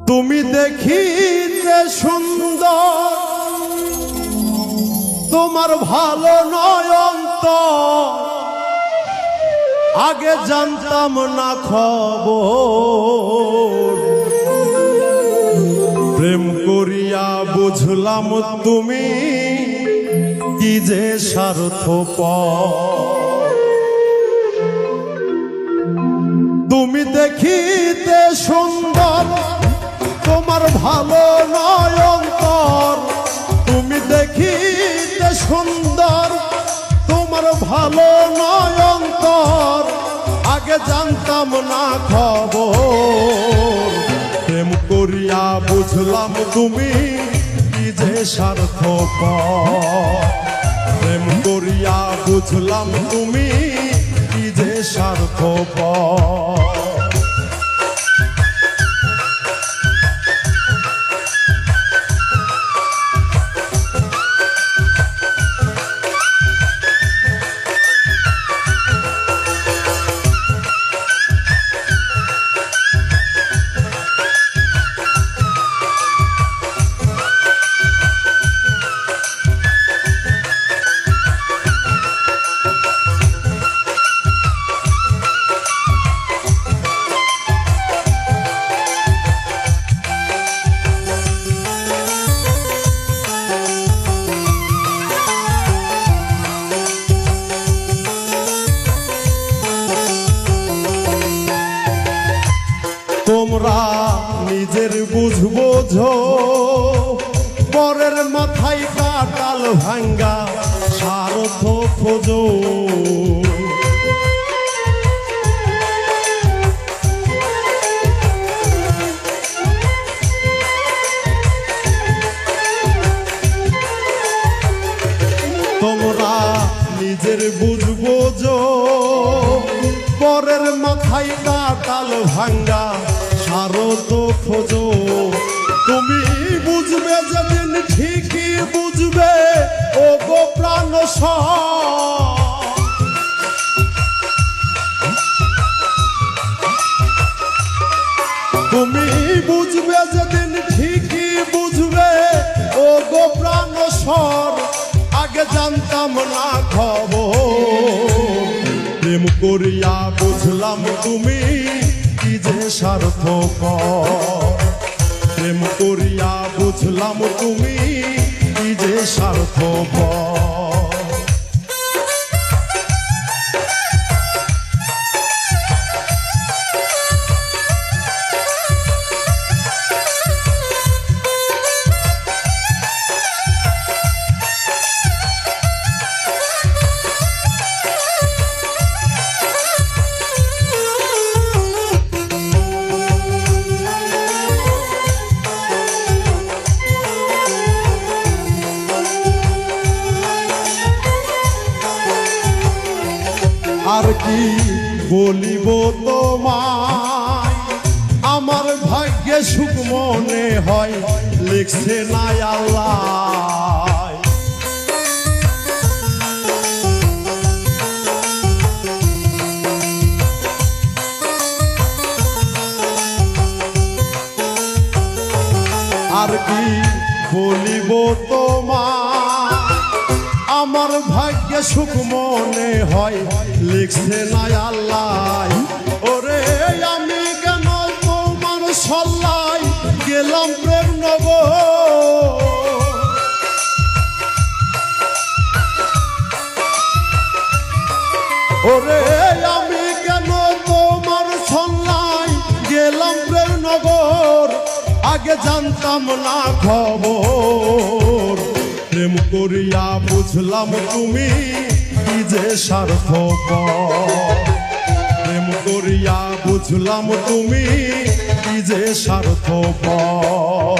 তুমি দেখিতে সুন্দর, তোমার ভালো নয় অন্তর, আগে জানতাম না খবর। প্রেম করিয়া বুঝলাম তুমি কি যে স্বার্থপর। তুমি দেখিতে সুন্দর, তোমার ভালো নয় অন্তর। তুমি দেখিতে সুন্দর, তোমার ভালো নয় অন্তর, আগে জানতাম না খবর। প্রেম করিয়া বুঝলাম তুমি কি যে স্বার্থপর। প্রেম করিয়া বুঝলাম তুমি কি যে স্বার্থপর। তোমরা নিজের বুঝবো ঝো, পরের মাথায় কাটাল ভাঙ্গা স্বার্থ খোঁজো। তোমরা নিজের বুঝবো ঝো, পরের মাথায় কাটাল ভাঙ্গা স্বার্থ খোঁজো। তুমি বুঝবে যেদিন ঠিকই বুঝবে ও গো প্রাণ। তুমি বুঝবে যেদিন ঠিকই বুঝবে ও গো প্রাণ স্বর, আগে জানতাম না খবর। প্রেম করিয়া বুঝলাম তুমি কি যে স্বার্থপর। প্রেম করিয়া বুঝলাম তুমি কি যে স্বার্থপর। আর কি বলিব তোমায়, আমার ভাগ্যে সুখ মনে হয় লিখছে না আল্লাহ। আর কি বলিব তোমায়, আমার ভাগ্যে সুখ মনে হয় লিখছে না আল্লাহ। ওরে আমি কেন তোমার সল্লাই গেলাম প্রেম নগর। ওরে আমি কেন তোমার সল্লাই গেলাম প্রেম নগর, আগে জানতাম না খবর। প্রেম করিয়া বুঝলাম তুমি কি যে স্বার্থপর। প্রেম করিয়া বুঝলাম তুমি কি যে স্বার্থপর।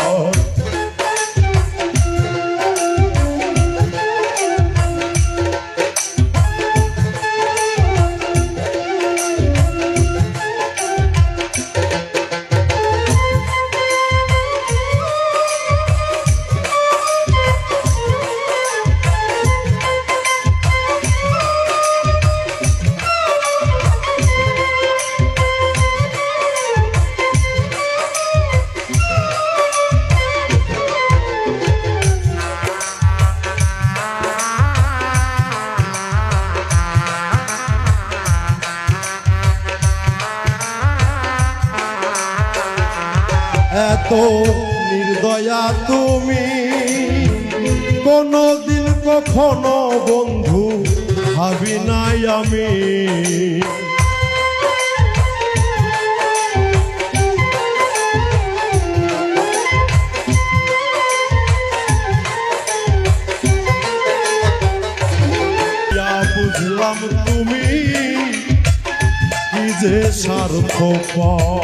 এত নির্দয়া তুমি কোনদিন কখনো বন্ধু ভাবি নাই আমি। বুঝলাম তুমি কি যে স্বার্থপর।